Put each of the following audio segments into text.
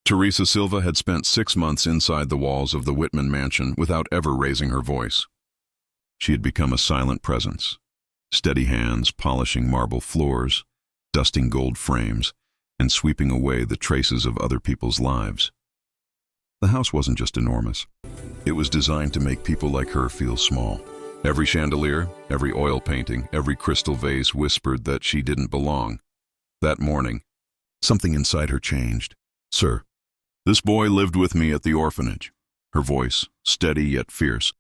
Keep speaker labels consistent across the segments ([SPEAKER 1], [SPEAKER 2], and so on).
[SPEAKER 1] Teresa Silva had spent 6 months inside the walls of the Whitman mansion without ever raising her voice. She had become a silent presence, steady hands polishing marble floors, dusting gold frames, and sweeping away the traces of other people's lives. The house wasn't just enormous. It was designed to make people like her feel small. Every chandelier, every oil painting, every crystal vase whispered that she didn't belong. That morning, something inside her changed. "Sir, this boy lived with me at the orphanage." Her voice, steady yet fierce,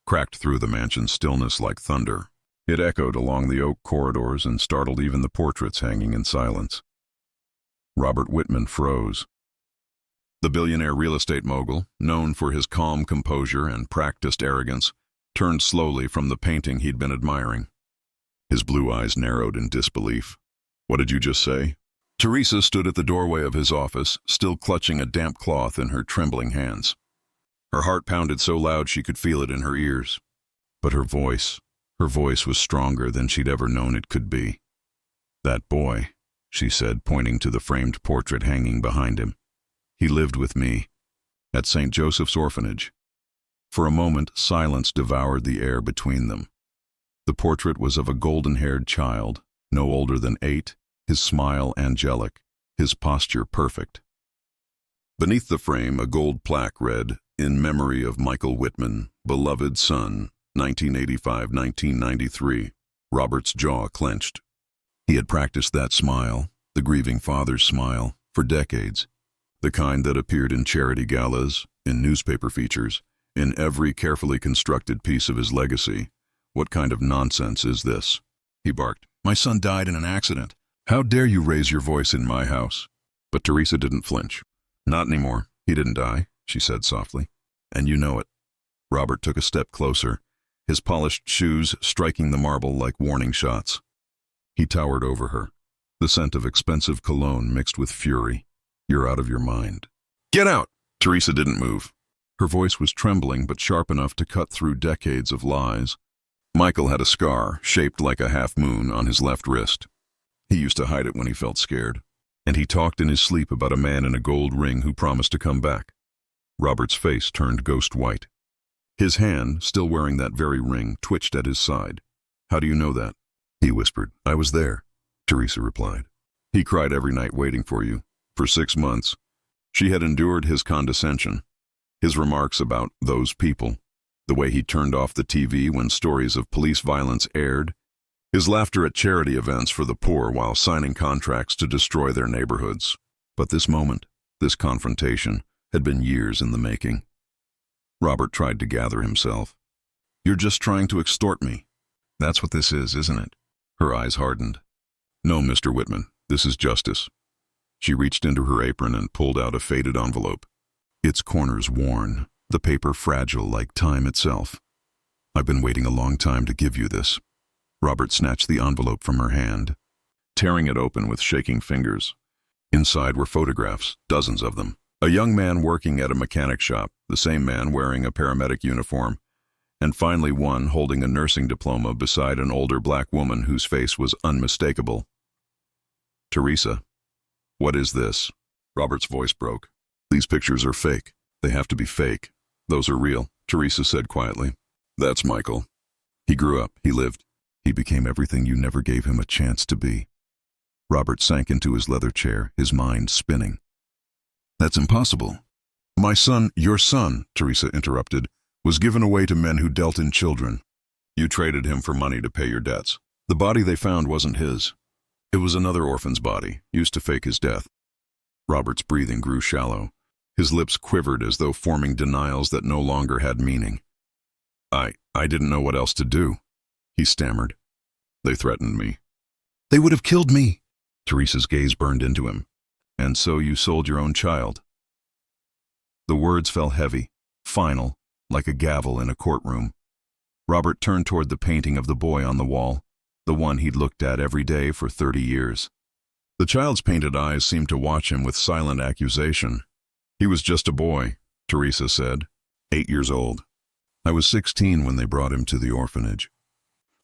[SPEAKER 1] cracked through the mansion's stillness like thunder. It echoed along the oak corridors and startled even the portraits hanging in silence. Robert Whitman froze. The billionaire real estate mogul, known for his calm composure and practiced arrogance, turned slowly from the painting he'd been admiring. His blue eyes narrowed in disbelief. "What did you just say?" Teresa stood at the doorway of his office, still clutching a damp cloth in her trembling hands. Her heart pounded so loud she could feel it in her ears. But her voice was stronger than she'd ever known it could be. "That boy," she said, pointing to the framed portrait hanging behind him. "He lived with me at St. Joseph's Orphanage." For a moment, silence devoured the air between them. The portrait was of a golden-haired child, no older than 8, his smile angelic, his posture perfect. Beneath the frame, a gold plaque read, "In memory of Michael Whitman, beloved son, 1985-1993. Robert's jaw clenched. He had practiced that smile, the grieving father's smile, for decades. The kind that appeared in charity galas, in newspaper features, in every carefully constructed piece of his legacy. "What kind of nonsense is this?" he barked. "My son died in an accident. How dare you raise your voice in my house?" But Teresa didn't flinch. "Not anymore. He didn't die," she said softly. "And you know it." Robert took a step closer, his polished shoes striking the marble like warning shots. He towered over her, the scent of expensive cologne mixed with fury. "You're out of your mind." "Get out!" Teresa didn't move. Her voice was trembling but sharp enough to cut through decades of lies. Michael had a scar, shaped like a half-moon, on his left wrist. He used to hide it when he felt scared. And he talked in his sleep about a man in a gold ring who promised to come back. Robert's face turned ghost white. His hand, still wearing that very ring, twitched at his side. "How do you know that?" he whispered. "I was there," Teresa replied. "He cried every night waiting for you. For 6 months. She had endured his condescension, his remarks about those people, the way he turned off the TV when stories of police violence aired, his laughter at charity events for the poor while signing contracts to destroy their neighborhoods. But this moment, this confrontation, had been years in the making. Robert tried to gather himself. "You're just trying to extort me. That's what this is, isn't it?" Her eyes hardened. "No, Mr. Whitman, this is justice." She reached into her apron and pulled out a faded envelope. Its corners worn, the paper fragile like time itself. "I've been waiting a long time to give you this." Robert snatched the envelope from her hand, tearing it open with shaking fingers. Inside were photographs, dozens of them. A young man working at a mechanic shop, the same man wearing a paramedic uniform, and finally one holding a nursing diploma beside an older black woman whose face was unmistakable. "Teresa, what is this?" Robert's voice broke. "These pictures are fake. They have to be fake. Those are real," Teresa said quietly. "That's Michael. He grew up, he lived. He became everything you never gave him a chance to be." Robert sank into his leather chair, his mind spinning. "That's impossible." "My son, your son," Teresa interrupted, "was given away to men who dealt in children. You traded him for money to pay your debts. The body they found wasn't his. It was another orphan's body, used to fake his death." Robert's breathing grew shallow. His lips quivered as though forming denials that no longer had meaning. I didn't know what else to do," he stammered. "They threatened me." "They would have killed me." Teresa's gaze burned into him. "And so you sold your own child." The words fell heavy, final, like a gavel in a courtroom. Robert turned toward the painting of the boy on the wall, the one he'd looked at every day for 30 years. The child's painted eyes seemed to watch him with silent accusation. "He was just a boy," Teresa said, 8 years old. "I was 16 when they brought him to the orphanage.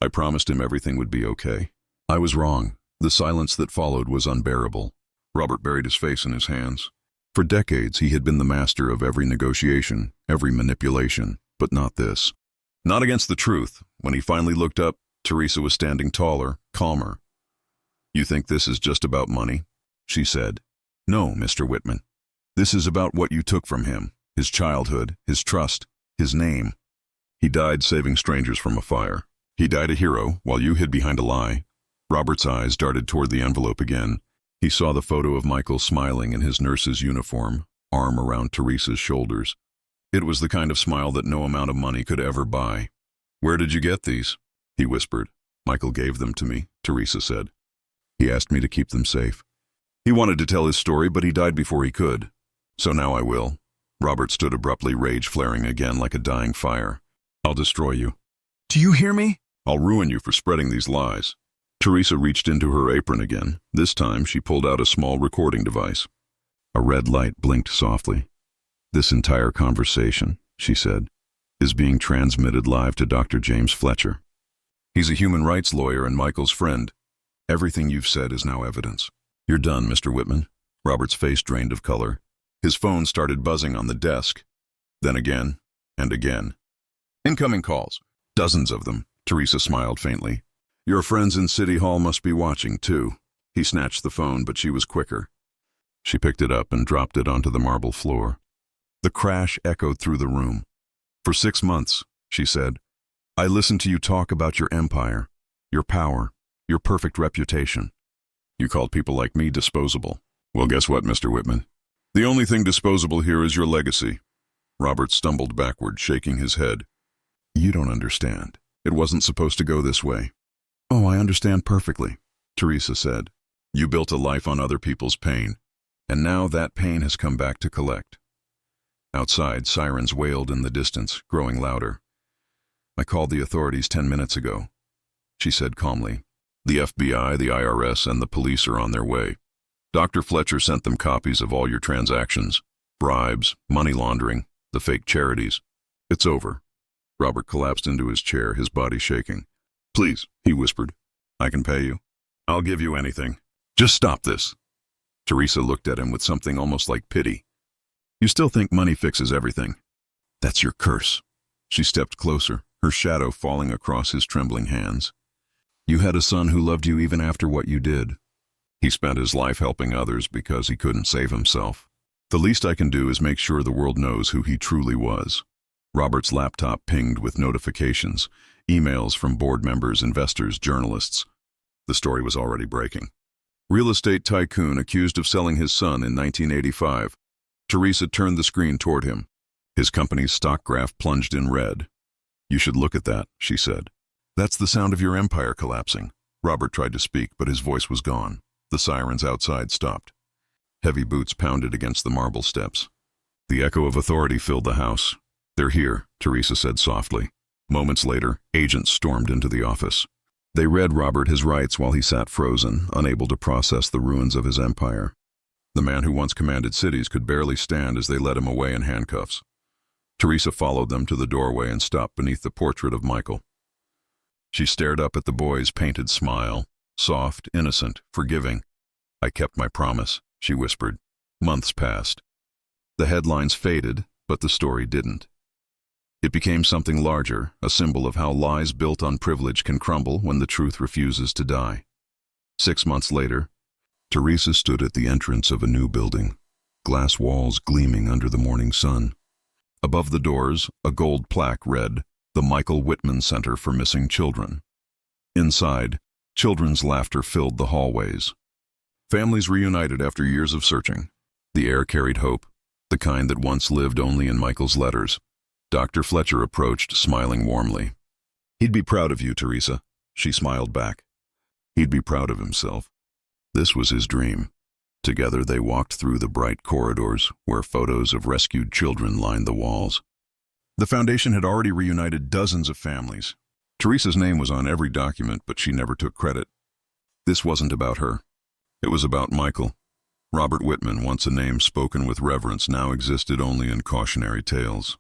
[SPEAKER 1] I promised him everything would be okay. I was wrong." The silence that followed was unbearable. Robert buried his face in his hands. For decades, he had been the master of every negotiation, every manipulation, but not this. Not against the truth. When he finally looked up, Teresa was standing taller, calmer. "You think this is just about money?" she said. "No, Mr. Whitman. This is about what you took from him, his childhood, his trust, his name. He died saving strangers from a fire. He died a hero while you hid behind a lie." Robert's eyes darted toward the envelope again. He saw the photo of Michael smiling in his nurse's uniform, arm around Teresa's shoulders. It was the kind of smile that no amount of money could ever buy. "Where did you get these?" he whispered. "Michael gave them to me," Teresa said. "He asked me to keep them safe. He wanted to tell his story, but he died before he could. So now I will." Robert stood abruptly, rage flaring again like a dying fire. "I'll destroy you. Do you hear me? I'll ruin you for spreading these lies." Teresa reached into her apron again. This time she pulled out a small recording device. A red light blinked softly. "This entire conversation," she said, "is being transmitted live to Dr. James Fletcher. He's a human rights lawyer and Michael's friend. Everything you've said is now evidence. You're done, Mr. Whitman." Robert's face drained of color. His phone started buzzing on the desk. Then again, and again. "Incoming calls. Dozens of them." Teresa smiled faintly. "Your friends in City Hall must be watching, too." He snatched the phone, but she was quicker. She picked it up and dropped it onto the marble floor. The crash echoed through the room. "For 6 months," she said, "I listened to you talk about your empire, your power, your perfect reputation. You called people like me disposable. Well, guess what, Mr. Whitman? The only thing disposable here is your legacy." Robert stumbled backward, shaking his head. "You don't understand. It wasn't supposed to go this way." "Oh, I understand perfectly," Teresa said. "You built a life on other people's pain, and now that pain has come back to collect." Outside, sirens wailed in the distance, growing louder. "I called the authorities 10 minutes ago," she said calmly. "The FBI, the IRS, and the police are on their way. Dr. Fletcher sent them copies of all your transactions, bribes, money laundering, the fake charities. It's over." Robert collapsed into his chair, his body shaking. "Please," he whispered. "I can pay you. I'll give you anything. Just stop this." Teresa looked at him with something almost like pity. "You still think money fixes everything? That's your curse." She stepped closer, her shadow falling across his trembling hands. "You had a son who loved you even after what you did. He spent his life helping others because he couldn't save himself. The least I can do is make sure the world knows who he truly was." Robert's laptop pinged with notifications, emails from board members, investors, journalists. The story was already breaking. Real estate tycoon accused of selling his son in 1985. Teresa turned the screen toward him. His company's stock graph plunged in red. "You should look at that," she said. "That's the sound of your empire collapsing." Robert tried to speak, but his voice was gone. The sirens outside stopped. Heavy boots pounded against the marble steps. The echo of authority filled the house. "They're here," Teresa said softly. Moments later, agents stormed into the office. They read Robert his rights while he sat frozen, unable to process the ruins of his empire. The man who once commanded cities could barely stand as they led him away in handcuffs. Teresa followed them to the doorway and stopped beneath the portrait of Michael. She stared up at the boy's painted smile, soft, innocent, forgiving. "I kept my promise," she whispered. Months passed. The headlines faded, but the story didn't. It became something larger, a symbol of how lies built on privilege can crumble when the truth refuses to die. 6 months later, Teresa stood at the entrance of a new building, glass walls gleaming under the morning sun. Above the doors, a gold plaque read, "The Michael Whitman Center for Missing Children." Inside, children's laughter filled the hallways. Families reunited after years of searching. The air carried hope, the kind that once lived only in Michael's letters. Dr. Fletcher approached, smiling warmly. "He'd be proud of you, Teresa," she smiled back. He'd be proud of himself. This was his dream. Together they walked through the bright corridors where photos of rescued children lined the walls. The foundation had already reunited dozens of families. Teresa's name was on every document, but she never took credit. This wasn't about her. It was about Michael. Robert Whitman, once a name spoken with reverence, now existed only in cautionary tales.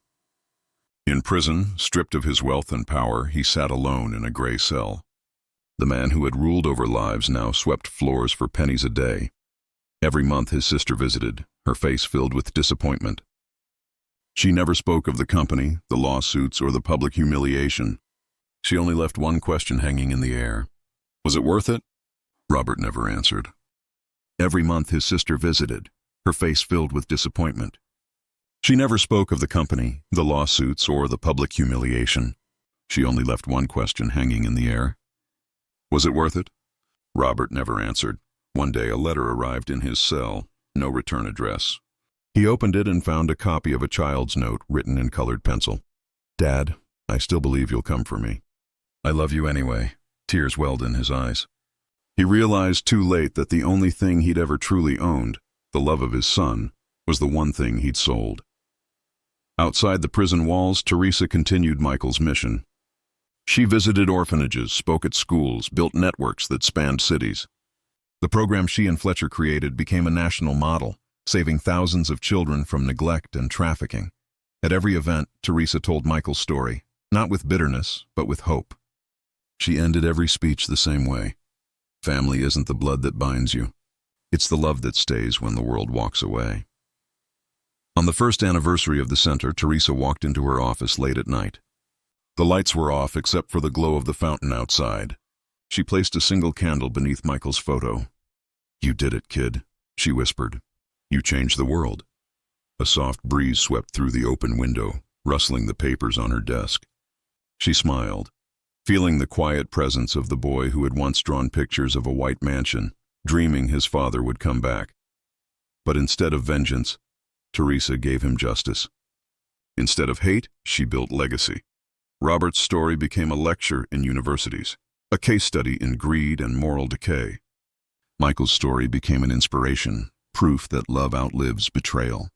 [SPEAKER 1] In prison, stripped of his wealth and power, he sat alone in a gray cell. The man who had ruled over lives now swept floors for pennies a day. Every month his sister visited, her face filled with disappointment. She never spoke of the company, the lawsuits, or the public humiliation. She only left one question hanging in the air. Was it worth it? Robert never answered. Every month his sister visited, her face filled with disappointment. She never spoke of the company, the lawsuits, or the public humiliation. She only left one question hanging in the air. Was it worth it? Robert never answered. One day a letter arrived in his cell, no return address. He opened it and found a copy of a child's note written in colored pencil. Dad, I still believe you'll come for me. I love you anyway. Tears welled in his eyes. He realized too late that the only thing he'd ever truly owned, the love of his son, was the one thing he'd sold. Outside the prison walls, Teresa continued Michael's mission. She visited orphanages, spoke at schools, built networks that spanned cities. The program she and Fletcher created became a national model, saving thousands of children from neglect and trafficking. At every event, Teresa told Michael's story, not with bitterness, but with hope. She ended every speech the same way. Family isn't the blood that binds you. It's the love that stays when the world walks away. On the first anniversary of the center, Teresa walked into her office late at night. The lights were off except for the glow of the fountain outside. She placed a single candle beneath Michael's photo. You did it, kid, she whispered. You changed the world. A soft breeze swept through the open window, rustling the papers on her desk. She smiled, feeling the quiet presence of the boy who had once drawn pictures of a white mansion, dreaming his father would come back. But instead of vengeance, Teresa gave him justice. Instead of hate, she built legacy. Robert's story became a lecture in universities, a case study in greed and moral decay. Michael's story became an inspiration, proof that love outlives betrayal.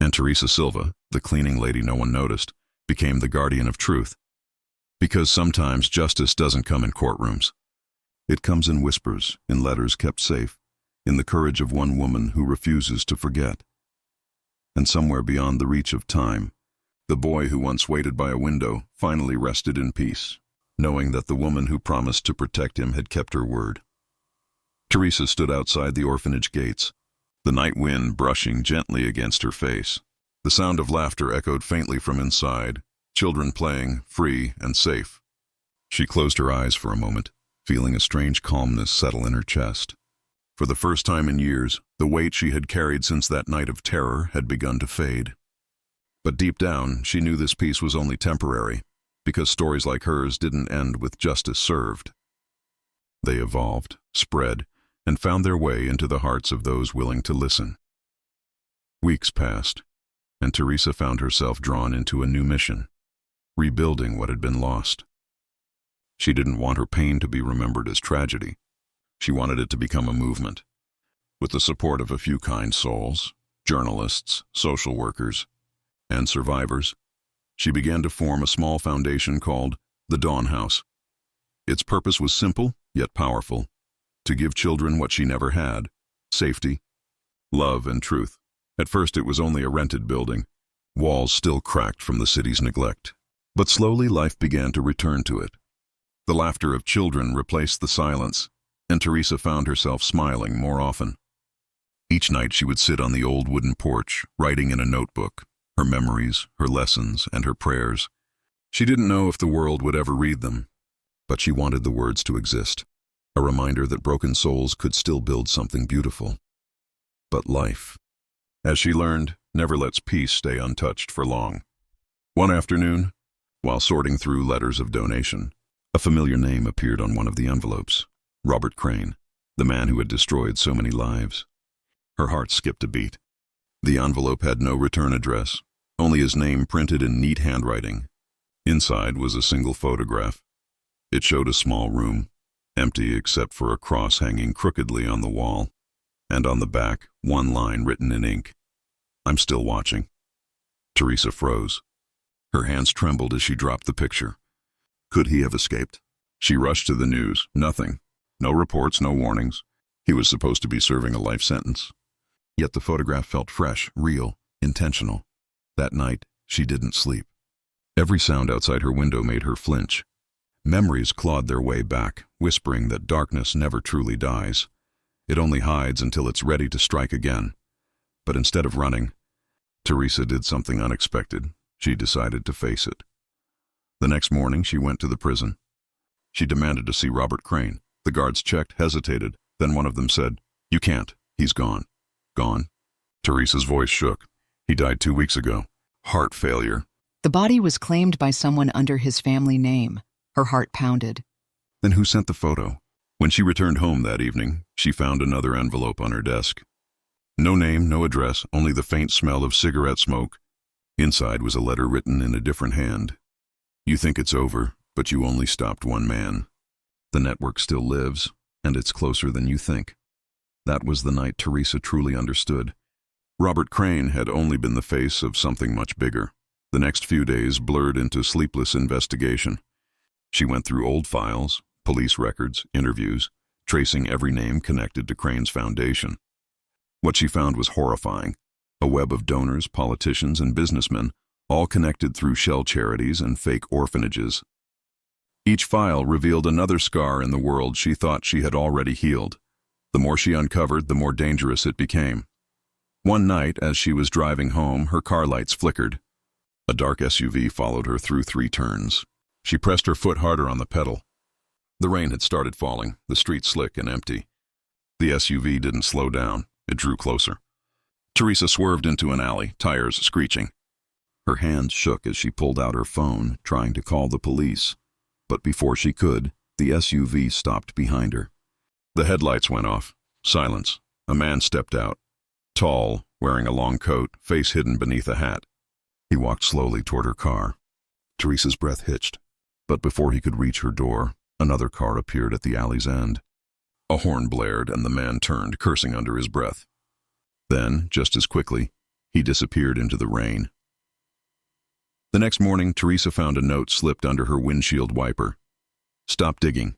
[SPEAKER 1] And Teresa Silva, the cleaning lady no one noticed, became the guardian of truth. Because sometimes justice doesn't come in courtrooms. It comes in whispers, in letters kept safe, in the courage of one woman who refuses to forget. And somewhere beyond the reach of time, the boy who once waited by a window finally rested in peace, knowing that the woman who promised to protect him had kept her word. Teresa stood outside the orphanage gates, the night wind brushing gently against her face. The sound of laughter echoed faintly from inside, children playing, free and safe. She closed her eyes for a moment, feeling a strange calmness settle in her chest. For the first time in years, the weight she had carried since that night of terror had begun to fade. But deep down, she knew this peace was only temporary, because stories like hers didn't end with justice served. They evolved, spread, and found their way into the hearts of those willing to listen. Weeks passed, and Teresa found herself drawn into a new mission, rebuilding what had been lost. She didn't want her pain to be remembered as tragedy. She wanted it to become a movement. With the support of a few kind souls, journalists, social workers, and survivors, she began to form a small foundation called the Dawn House. Its purpose was simple, yet powerful, to give children what she never had: safety, love, and truth. At first it was only a rented building, walls still cracked from the city's neglect. But slowly life began to return to it. The laughter of children replaced the silence, and Teresa found herself smiling more often. Each night she would sit on the old wooden porch, writing in a notebook, her memories, her lessons, and her prayers. She didn't know if the world would ever read them, but she wanted the words to exist, a reminder that broken souls could still build something beautiful. But life, as she learned, never lets peace stay untouched for long. One afternoon, while sorting through letters of donation, a familiar name appeared on one of the envelopes: Robert Crane, the man who had destroyed so many lives. Her heart skipped a beat. The envelope had no return address, only his name printed in neat handwriting. Inside was a single photograph. It showed a small room, empty except for a cross hanging crookedly on the wall, and on the back, one line written in ink: "I'm still watching." Teresa froze. Her hands trembled as she dropped the picture. Could he have escaped? She rushed to the news. Nothing. No reports, no warnings. He was supposed to be serving a life sentence. Yet the photograph felt fresh, real, intentional. That night, she didn't sleep. Every sound outside her window made her flinch. Memories clawed their way back, whispering that darkness never truly dies. It only hides until it's ready to strike again. But instead of running, Teresa did something unexpected. She decided to face it. The next morning, she went to the prison. She demanded to see Robert Crane. The guards checked, hesitated. Then one of them said, "You can't. He's gone." "Gone?" Teresa's voice shook. "He died 2 weeks ago. Heart failure."
[SPEAKER 2] The body was claimed by someone under his family name. Her heart pounded.
[SPEAKER 1] Then who sent the photo? When she returned home that evening, she found another envelope on her desk. No name, no address, only the faint smell of cigarette smoke. Inside was a letter written in a different hand. "You think it's over, but you only stopped one man. The network still lives, and it's closer than you think." That was the night Teresa truly understood. Robert Crane had only been the face of something much bigger. The next few days blurred into sleepless investigation. She went through old files, police records, interviews, tracing every name connected to Crane's foundation. What she found was horrifying. A web of donors, politicians, and businessmen, all connected through shell charities and fake orphanages. Each file revealed another scar in the world she thought she had already healed. The more she uncovered, the more dangerous it became. One night, as she was driving home, her car lights flickered. A dark SUV followed her through 3 turns. She pressed her foot harder on the pedal. The rain had started falling, the street slick and empty. The SUV didn't slow down. It drew closer. Teresa swerved into an alley, tires screeching. Her hands shook as she pulled out her phone, trying to call the police. But before she could, the SUV stopped behind her. The headlights went off. Silence. A man stepped out. Tall, wearing a long coat, face hidden beneath a hat. He walked slowly toward her car. Teresa's breath hitched. But before he could reach her door, another car appeared at the alley's end. A horn blared and the man turned, cursing under his breath. Then, just as quickly, he disappeared into the rain. The next morning, Teresa found a note slipped under her windshield wiper. "Stop digging.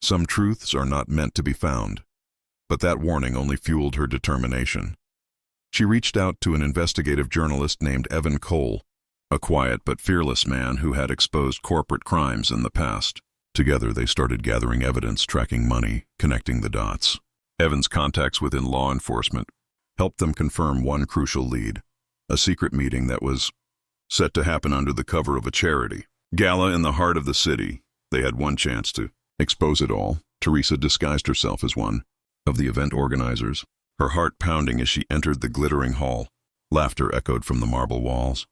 [SPEAKER 1] Some truths are not meant to be found." But that warning only fueled her determination. She reached out to an investigative journalist named Evan Cole, a quiet but fearless man who had exposed corporate crimes in the past. Together they started gathering evidence, tracking money, connecting the dots. Evan's contacts within law enforcement helped them confirm one crucial lead, a secret meeting that was set to happen under the cover of a charity gala in the heart of the city. They had one chance to expose it all. Teresa disguised herself as one of the event organizers, her heart pounding as she entered the glittering hall. Laughter echoed from the marble walls.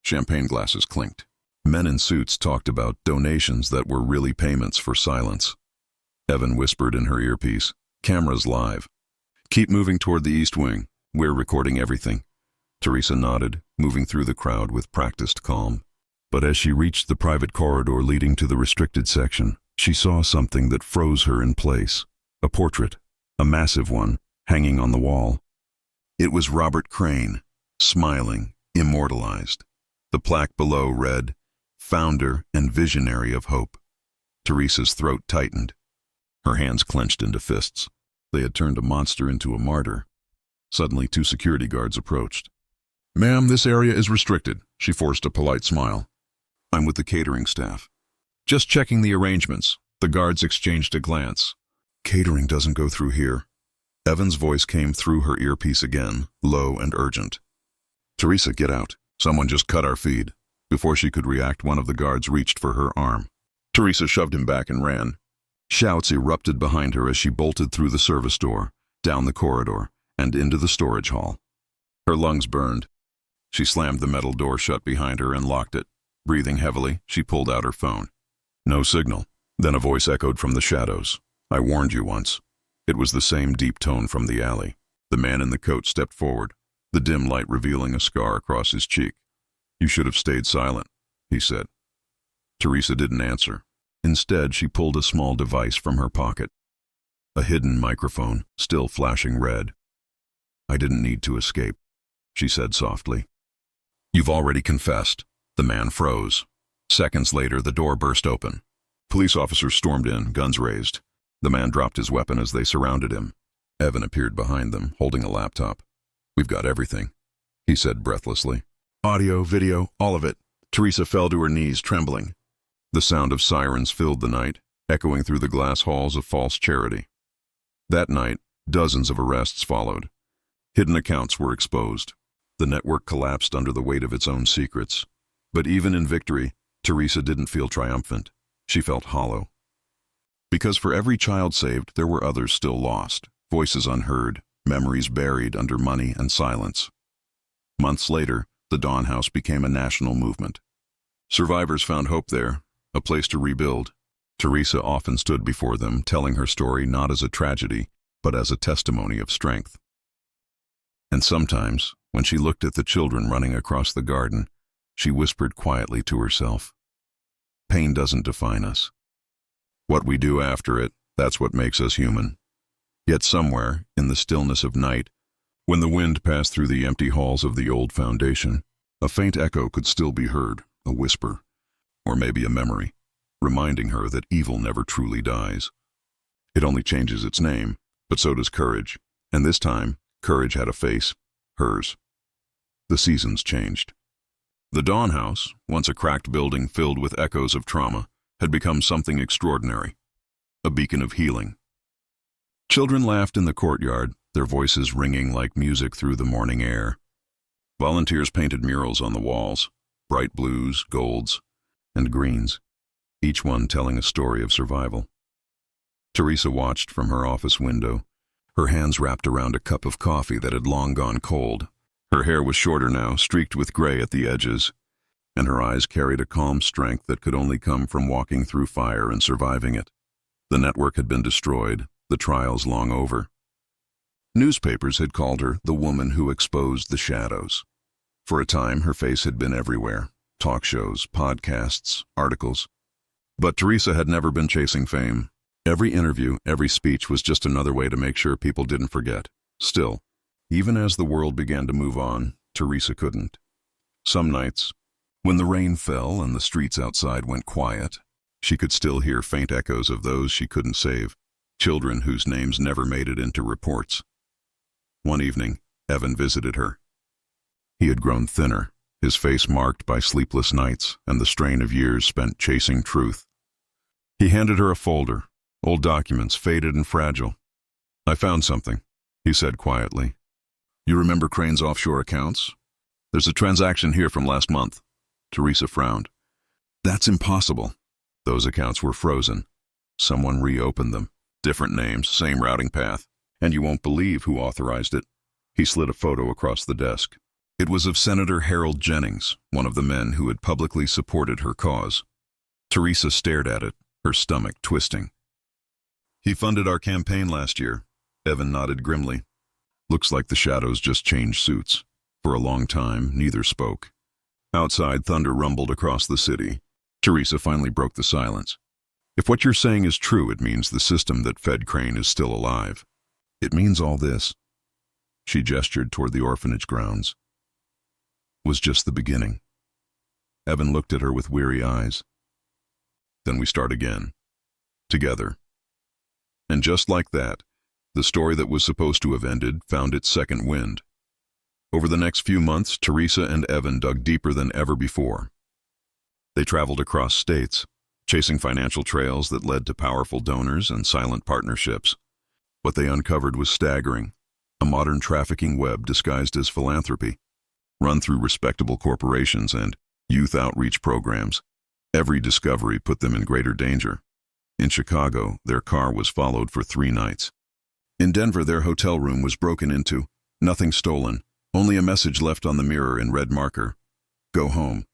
[SPEAKER 1] Champagne glasses clinked. Men in suits talked about donations that were really payments for silence. Evan whispered in her earpiece, "Cameras live. Keep moving toward the east wing. We're recording everything." Teresa nodded, moving through the crowd with practiced calm. But as she reached the private corridor leading to the restricted section, she saw something that froze her in place. A portrait, a massive one, hanging on the wall. It was Robert Crane, smiling, immortalized. The plaque below read, "Founder and Visionary of Hope." Teresa's throat tightened. Her hands clenched into fists. They had turned a monster into a martyr. Suddenly, 2 security guards approached. "Ma'am, this area is restricted." She forced a polite smile. "I'm with the catering staff." "Just checking the arrangements." The guards exchanged a glance. "Catering doesn't go through here." Evan's voice came through her earpiece again, low and urgent. "Teresa, get out. Someone just cut our feed." Before she could react, one of the guards reached for her arm. Teresa shoved him back and ran. Shouts erupted behind her as she bolted through the service door, down the corridor, and into the storage hall. Her lungs burned. She slammed the metal door shut behind her and locked it. Breathing heavily, she pulled out her phone. No signal. Then a voice echoed from the shadows. "I warned you once." It was the same deep tone from the alley. The man in the coat stepped forward, the dim light revealing a scar across his cheek. "You should have stayed silent," he said. Teresa didn't answer. Instead, she pulled a small device from her pocket. A hidden microphone, still flashing red. "I didn't need to escape," she said softly. "You've already confessed." The man froze. Seconds later, the door burst open. Police officers stormed in, guns raised. The man dropped his weapon as they surrounded him. Evan appeared behind them, holding a laptop. "We've got everything," he said breathlessly. "Audio, video, all of it." Teresa fell to her knees, trembling. The sound of sirens filled the night, echoing through the glass halls of false charity. That night, dozens of arrests followed. Hidden accounts were exposed. The network collapsed under the weight of its own secrets. But even in victory, Teresa didn't feel triumphant. She felt hollow. Because for every child saved, there were others still lost, voices unheard, memories buried under money and silence. Months later, the Dawn House became a national movement. Survivors found hope there, a place to rebuild. Teresa often stood before them, telling her story not as a tragedy, but as a testimony of strength. And sometimes, when she looked at the children running across the garden, she whispered quietly to herself, "Pain doesn't define us. What we do after it, that's what makes us human." Yet somewhere, in the stillness of night, when the wind passed through the empty halls of the old foundation, a faint echo could still be heard, a whisper, or maybe a memory, reminding her that evil never truly dies. It only changes its name, but so does courage, and this time, courage had a face, hers. The seasons changed. The Dawn House, once a cracked building filled with echoes of trauma, had become something extraordinary, a beacon of healing. Children laughed in the courtyard, their voices ringing like music through the morning air. Volunteers painted murals on the walls, bright blues, golds, and greens, each one telling a story of survival. Teresa watched from her office window, her hands wrapped around a cup of coffee that had long gone cold. Her hair was shorter now, streaked with gray at the edges, and her eyes carried a calm strength that could only come from walking through fire and surviving it. The network had been destroyed, the trials long over. Newspapers had called her the woman who exposed the shadows. For a time, her face had been everywhere, talk shows, podcasts, articles. But Teresa had never been chasing fame. Every interview, every speech was just another way to make sure people didn't forget. Still, even as the world began to move on, Teresa couldn't. Some nights, when the rain fell and the streets outside went quiet, she could still hear faint echoes of those she couldn't save, children whose names never made it into reports. One evening, Evan visited her. He had grown thinner, his face marked by sleepless nights and the strain of years spent chasing truth. He handed her a folder, old documents, faded and fragile. "I found something," he said quietly. "You remember Crane's offshore accounts? There's a transaction here from last month." Teresa frowned. "That's impossible." Those accounts were frozen. Someone reopened them. Different names, same routing path. And you won't believe who authorized it. He slid a photo across the desk. It was of Senator Harold Jennings, one of the men who had publicly supported her cause. Teresa stared at it, her stomach twisting. "He funded our campaign last year." Evan nodded grimly. "Looks like the shadows just changed suits." For a long time, neither spoke. Outside, thunder rumbled across the city. Teresa finally broke the silence. "If what you're saying is true, it means the system that fed Crane is still alive. It means all this," she gestured toward the orphanage grounds, "was just the beginning." Evan looked at her with weary eyes. "Then we start again. Together." And just like that, the story that was supposed to have ended found its second wind. Over the next few months, Teresa and Evan dug deeper than ever before. They traveled across states, chasing financial trails that led to powerful donors and silent partnerships. What they uncovered was staggering, a modern trafficking web disguised as philanthropy, run through respectable corporations and youth outreach programs. Every discovery put them in greater danger. In Chicago, their car was followed for 3 nights. In Denver, their hotel room was broken into, nothing stolen, only a message left on the mirror in red marker: "Go home."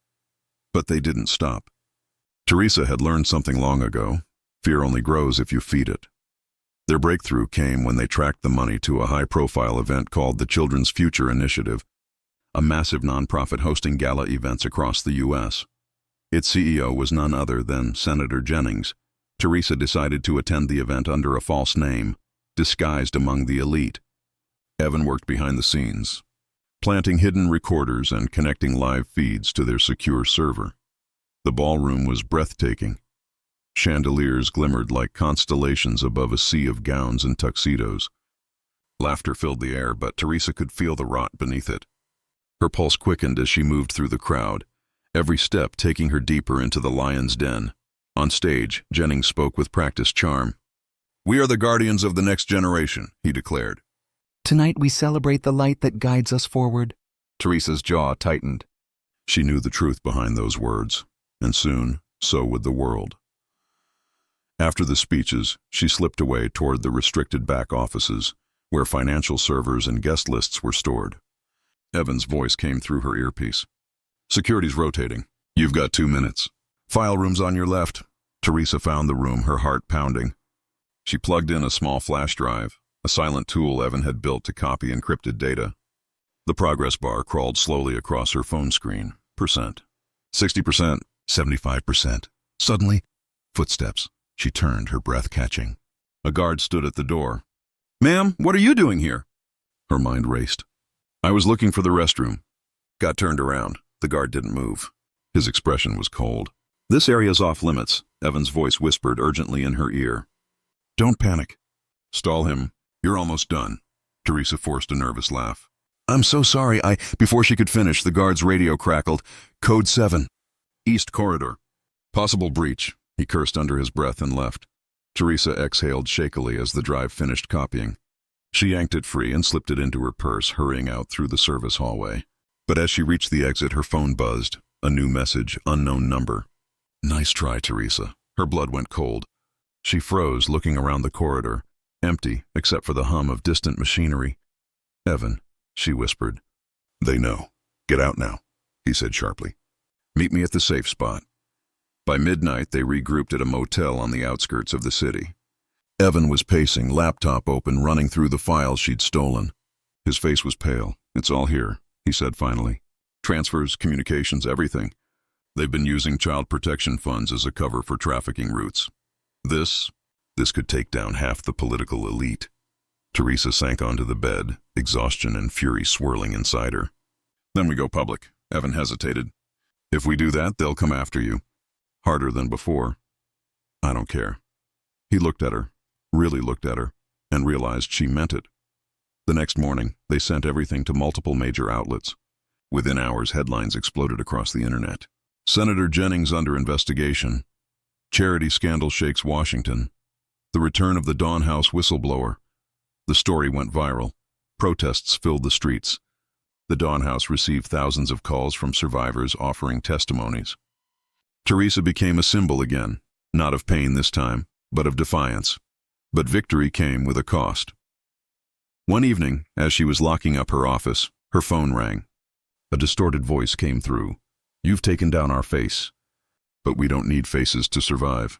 [SPEAKER 1] But they didn't stop. Teresa had learned something long ago: fear only grows if you feed it. Their breakthrough came when they tracked the money to a high-profile event called the Children's Future Initiative, a massive nonprofit hosting gala events across the U.S. Its CEO was none other than Senator Jennings. Teresa decided to attend the event under a false name, disguised among the elite. Evan worked behind the scenes, planting hidden recorders and connecting live feeds to their secure server. The ballroom was breathtaking. Chandeliers glimmered like constellations above a sea of gowns and tuxedos. Laughter filled the air, but Teresa could feel the rot beneath it. Her pulse quickened as she moved through the crowd, every step taking her deeper into the lion's den. On stage, Jennings spoke with practiced charm. "We are the guardians of the next generation," he declared.
[SPEAKER 3] Tonight we celebrate the light that guides us forward.
[SPEAKER 4] Teresa's jaw tightened.
[SPEAKER 1] She knew the truth behind those words, and soon, so would the world. After the speeches, she slipped away toward the restricted back offices, where financial servers and guest lists were stored. Evan's voice came through her earpiece. "Security's rotating. You've got 2 minutes. File room's on your left." Teresa found the room, her heart pounding. She plugged in a small flash drive, a silent tool Evan had built to copy encrypted data. The progress bar crawled slowly across her phone screen. 60%, 75%. Suddenly, footsteps. She turned, her breath catching. A guard stood at the door. "Ma'am, what are you doing here?" Her mind raced. "I was looking for the restroom." Got turned around. The guard didn't move. His expression was cold. "This area's off limits," Evan's voice whispered urgently in her ear. "Don't panic." "Stall him. You're almost done." Teresa forced a nervous laugh. "I'm so sorry, Before she could finish, the guard's radio crackled. "Code 7. East corridor. Possible breach." He cursed under his breath and left. Teresa exhaled shakily as the drive finished copying. She yanked it free and slipped it into her purse, hurrying out through the service hallway. But as she reached the exit, her phone buzzed. A new message, unknown number. "Nice try, Teresa." Her blood went cold. She froze, looking around the corridor, empty except for the hum of distant machinery. "Evan," she whispered. "They know. Get out now," he said sharply. "Meet me at the safe spot." By midnight, they regrouped at a motel on the outskirts of the city. Evan was pacing, laptop open, running through the files she'd stolen. His face was pale. "It's all here," he said finally. "Transfers, communications, everything. They've been using child protection funds as a cover for trafficking routes. This could take down half the political elite." Teresa sank onto the bed, exhaustion and fury swirling inside her. "Then we go public," Evan hesitated. "If we do that, they'll come after you. Harder than before." "I don't care." He looked at her, really looked at her, and realized she meant it. The next morning, they sent everything to multiple major outlets. Within hours, headlines exploded across the internet. "Senator Jennings under investigation." "Charity scandal shakes Washington." "The return of the Dawn House whistleblower." The story went viral. Protests filled the streets. The Dawn House received thousands of calls from survivors offering testimonies. Teresa became a symbol again, not of pain this time, but of defiance. But victory came with a cost. One evening, as she was locking up her office, her phone rang. A distorted voice came through. "You've taken down our face, but we don't need faces to survive."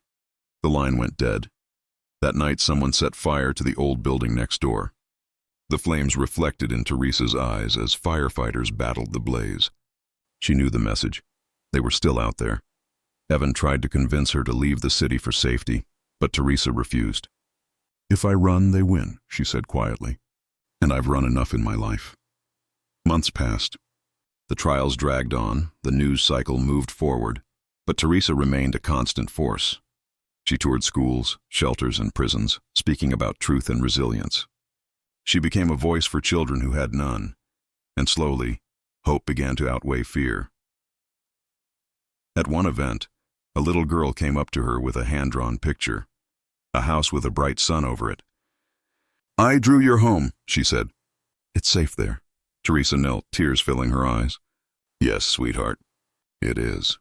[SPEAKER 1] The line went dead. That night, someone set fire to the old building next door. The flames reflected in Teresa's eyes as firefighters battled the blaze. She knew the message. They were still out there. Evan tried to convince her to leave the city for safety, but Teresa refused. "If I run, they win," she said quietly. "And I've run enough in my life." Months passed. The trials dragged on, the news cycle moved forward, but Teresa remained a constant force. She toured schools, shelters, and prisons, speaking about truth and resilience. She became a voice for children who had none, and slowly, hope began to outweigh fear. At one event, a little girl came up to her with a hand-drawn picture, a house with a bright sun over it. "I drew your home," she said. "It's safe there." Teresa knelt, tears filling her eyes. "Yes, sweetheart, it is."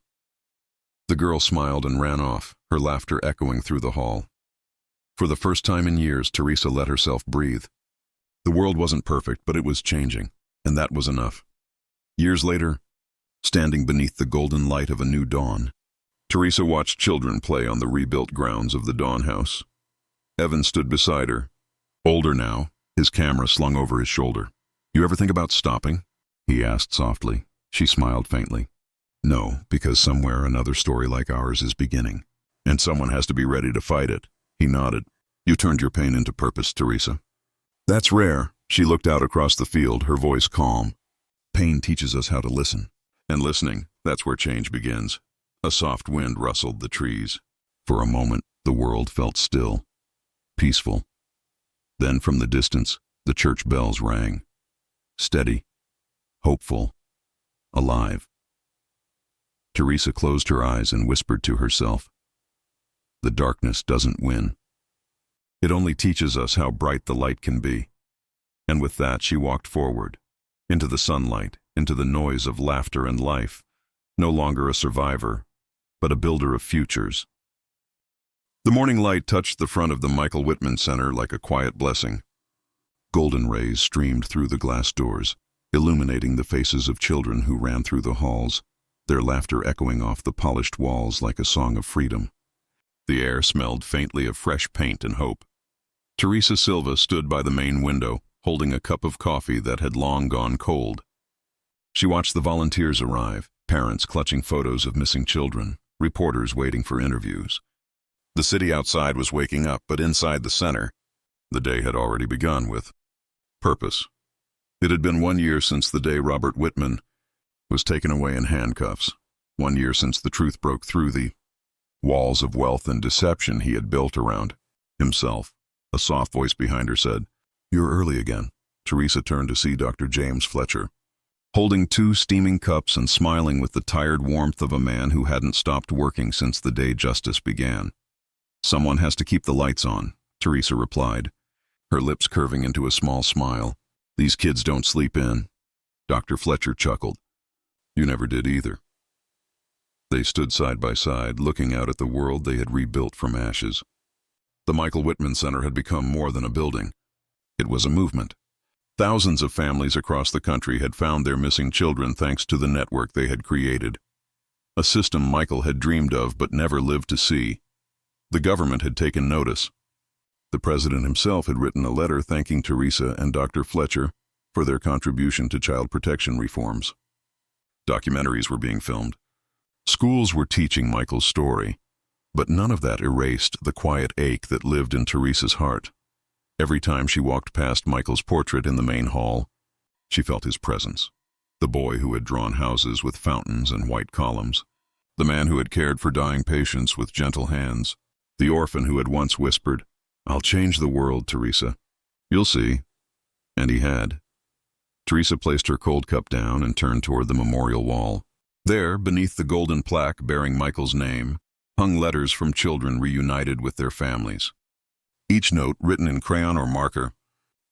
[SPEAKER 1] The girl smiled and ran off, her laughter echoing through the hall. For the first time in years, Teresa let herself breathe. The world wasn't perfect, but it was changing, and that was enough. Years later, standing beneath the golden light of a new dawn, Teresa watched children play on the rebuilt grounds of the Dawn House. Evan stood beside her, older now, his camera slung over his shoulder. "You ever think about stopping?" he asked softly. She smiled faintly. "No, because somewhere another story like ours is beginning, and someone has to be ready to fight it." He nodded. "You turned your pain into purpose, Teresa." "That's rare." She looked out across the field, her voice calm. "Pain teaches us how to listen. And listening, that's where change begins." A soft wind rustled the trees. For a moment, the world felt still, peaceful. Then from the distance, the church bells rang. Steady, hopeful, alive. Teresa closed her eyes and whispered to herself, "The darkness doesn't win. It only teaches us how bright the light can be." And with that, she walked forward, into the sunlight, into the noise of laughter and life, no longer a survivor, but a builder of futures. The morning light touched the front of the Michael Whitman Center like a quiet blessing. Golden rays streamed through the glass doors, illuminating the faces of children who ran through the halls, their laughter echoing off the polished walls like a song of freedom. The air smelled faintly of fresh paint and hope. Teresa Silva stood by the main window, holding a cup of coffee that had long gone cold. She watched the volunteers arrive, parents clutching photos of missing children, reporters waiting for interviews. The city outside was waking up, but inside the center, the day had already begun with purpose. It had been 1 year since the day Robert Whitman was taken away in handcuffs, 1 year since the truth broke through the walls of wealth and deception he had built around himself. A soft voice behind her said, "You're early again." Teresa turned to see Dr. James Fletcher, holding 2 steaming cups and smiling with the tired warmth of a man who hadn't stopped working since the day justice began. "Someone has to keep the lights on," Teresa replied, her lips curving into a small smile. "These kids don't sleep in." Dr. Fletcher chuckled. "You never did either." They stood side by side, looking out at the world they had rebuilt from ashes. The Michael Whitman Center had become more than a building. It was a movement. Thousands of families across the country had found their missing children thanks to the network they had created. A system Michael had dreamed of but never lived to see. The government had taken notice. The president himself had written a letter thanking Teresa and Dr. Fletcher for their contribution to child protection reforms. Documentaries were being filmed. Schools were teaching Michael's story, but none of that erased the quiet ache that lived in Teresa's heart. Every time she walked past Michael's portrait in the main hall, she felt his presence. The boy who had drawn houses with fountains and white columns. The man who had cared for dying patients with gentle hands. The orphan who had once whispered, "I'll change the world, Teresa. You'll see." And he had. Teresa placed her cold cup down and turned toward the memorial wall. There, beneath the golden plaque bearing Michael's name, hung letters from children reunited with their families. Each note, written in crayon or marker,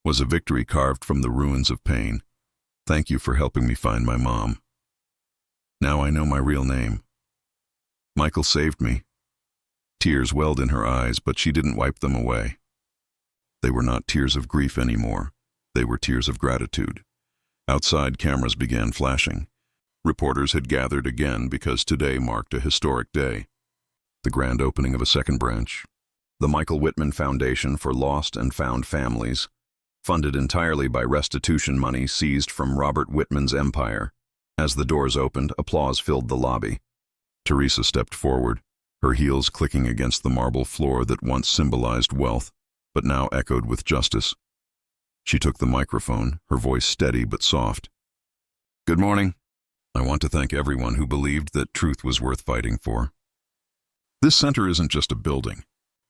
[SPEAKER 1] was a victory carved from the ruins of pain. "Thank you for helping me find my mom. Now I know my real name. Michael saved me." Tears welled in her eyes, but she didn't wipe them away. They were not tears of grief anymore. They were tears of gratitude. Outside, cameras began flashing. Reporters had gathered again because today marked a historic day. The grand opening of a second branch, the Michael Whitman Foundation for Lost and Found Families, funded entirely by restitution money seized from Robert Whitman's empire. As the doors opened, applause filled the lobby. Teresa stepped forward, her heels clicking against the marble floor that once symbolized wealth, but now echoed with justice. She took the microphone, her voice steady but soft. "Good morning. I want to thank everyone who believed that truth was worth fighting for. This center isn't just a building.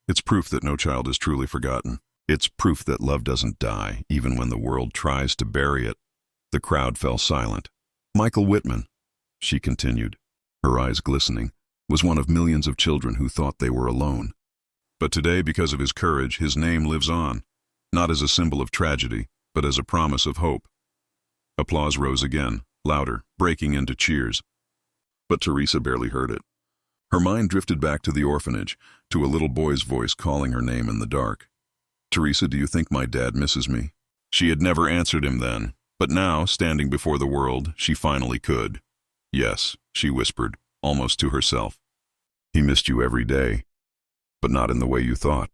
[SPEAKER 1] It's proof that no child is truly forgotten. It's proof that love doesn't die, even when the world tries to bury it." The crowd fell silent. "Michael Whitman," she continued, her eyes glistening, "was one of millions of children who thought they were alone. But today, because of his courage, his name lives on, not as a symbol of tragedy, but as a promise of hope." Applause rose again, louder, breaking into cheers. But Teresa barely heard it. Her mind drifted back to the orphanage, to a little boy's voice calling her name in the dark. "Teresa, do you think my dad misses me?" She had never answered him then, but now, standing before the world, she finally could. "Yes," she whispered, almost to herself. "He missed you every day, but not in the way you thought."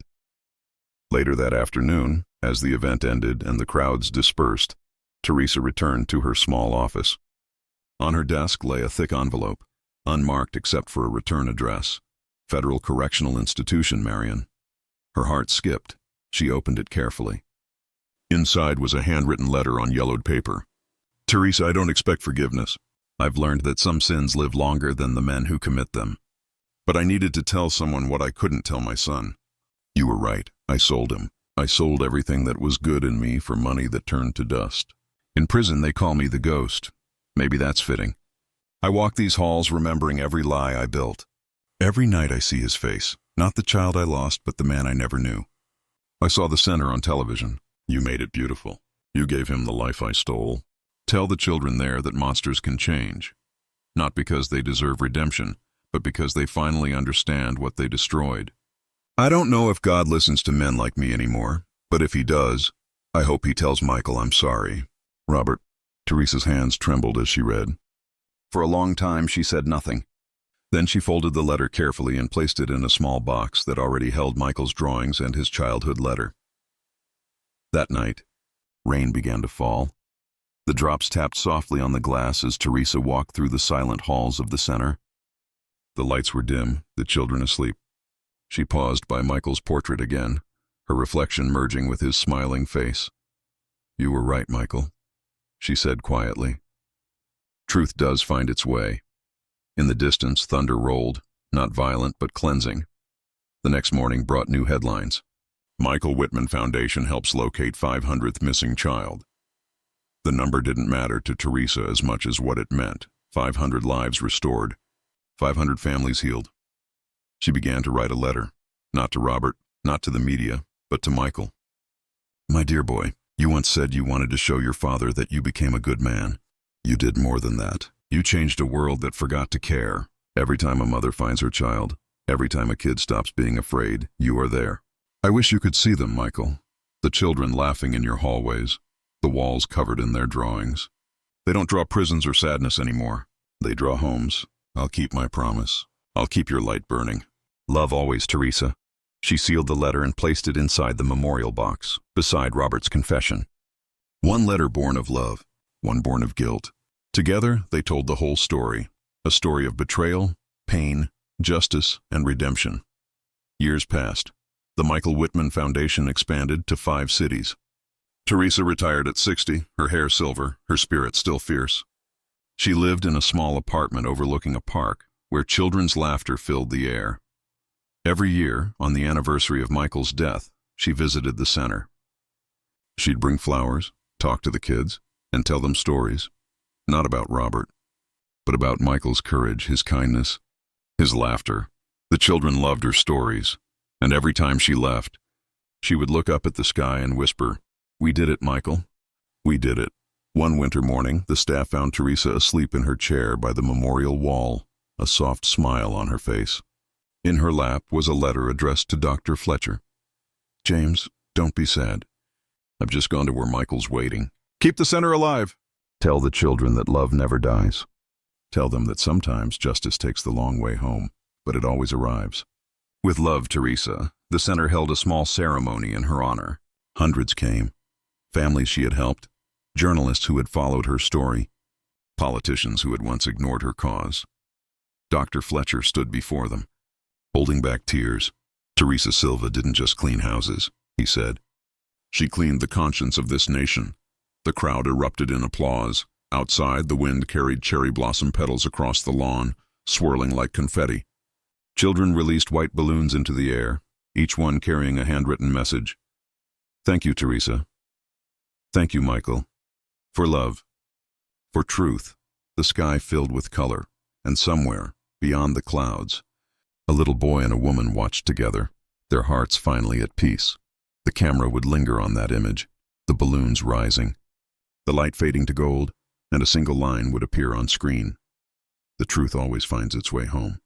[SPEAKER 1] Later that afternoon, as the event ended and the crowds dispersed, Teresa returned to her small office. On her desk lay a thick envelope, unmarked except for a return address. "Federal Correctional Institution, Marion." Her heart skipped. She opened it carefully. Inside was a handwritten letter on yellowed paper. "Teresa, I don't expect forgiveness. I've learned that some sins live longer than the men who commit them. But I needed to tell someone what I couldn't tell my son. You were right. I sold him. I sold everything that was good in me for money that turned to dust. In prison, they call me the ghost. Maybe that's fitting. I walk these halls remembering every lie I built. Every night I see his face, not the child I lost, but the man I never knew. I saw the center on television. You made it beautiful. You gave him the life I stole. Tell the children there that monsters can change. Not because they deserve redemption, but because they finally understand what they destroyed. I don't know if God listens to men like me anymore, but if he does, I hope he tells Michael I'm sorry. Robert. Teresa's hands trembled as she read. For a long time she said nothing. Then she folded the letter carefully and placed it in a small box that already held Michael's drawings and his childhood letter. That night, rain began to fall. The drops tapped softly on the glass as Teresa walked through the silent halls of the center. The lights were dim, the children asleep. She paused by Michael's portrait again, her reflection merging with his smiling face. You were right, Michael, she said quietly. Truth does find its way. In the distance, thunder rolled, not violent but cleansing. The next morning brought new headlines. Michael Whitman Foundation helps locate 500th missing child. The number didn't matter to Teresa as much as what it meant. 500 lives restored, 500 families healed. She began to write a letter, not to Robert, not to the media, but to Michael. My dear boy, you once said you wanted to show your father that you became a good man. You did more than that. You changed a world that forgot to care. Every time a mother finds her child, every time a kid stops being afraid, you are there. I wish you could see them, Michael. The children laughing in your hallways, the walls covered in their drawings. They don't draw prisons or sadness anymore. They draw homes. I'll keep my promise. I'll keep your light burning. Love always, Teresa. She sealed the letter and placed it inside the memorial box, beside Robert's confession. One letter born of love, one born of guilt. Together, they told the whole story, a story of betrayal, pain, justice, and redemption. Years passed. The Michael Whitman Foundation expanded to 5 cities. Teresa retired at 60, her hair silver, her spirit still fierce. She lived in a small apartment overlooking a park, where children's laughter filled the air. Every year, on the anniversary of Michael's death, she visited the center. She'd bring flowers, talk to the kids, and tell them stories. Not about Robert, but about Michael's courage, his kindness, his laughter. The children loved her stories, and every time she left, she would look up at the sky and whisper, "We did it, Michael. We did it." One winter morning, the staff found Teresa asleep in her chair by the memorial wall, a soft smile on her face. In her lap was a letter addressed to Dr. Fletcher. James, don't be sad. I've just gone to where Michael's waiting. Keep the center alive. Tell the children that love never dies. Tell them that sometimes justice takes the long way home, but it always arrives. With love, Teresa, the center held a small ceremony in her honor. Hundreds came. Families she had helped, journalists who had followed her story, politicians who had once ignored her cause. Dr. Fletcher stood before them, holding back tears. Teresa Silva didn't just clean houses, he said. She cleaned the conscience of this nation. The crowd erupted in applause. Outside, the wind carried cherry blossom petals across the lawn, swirling like confetti. Children released white balloons into the air, each one carrying a handwritten message. Thank you, Teresa. Thank you, Michael. For love. For truth. The sky filled with color, and somewhere, beyond the clouds, a little boy and a woman watched together, their hearts finally at peace. The camera would linger on that image, the balloons rising, the light fading to gold, and a single line would appear on screen. The truth always finds its way home.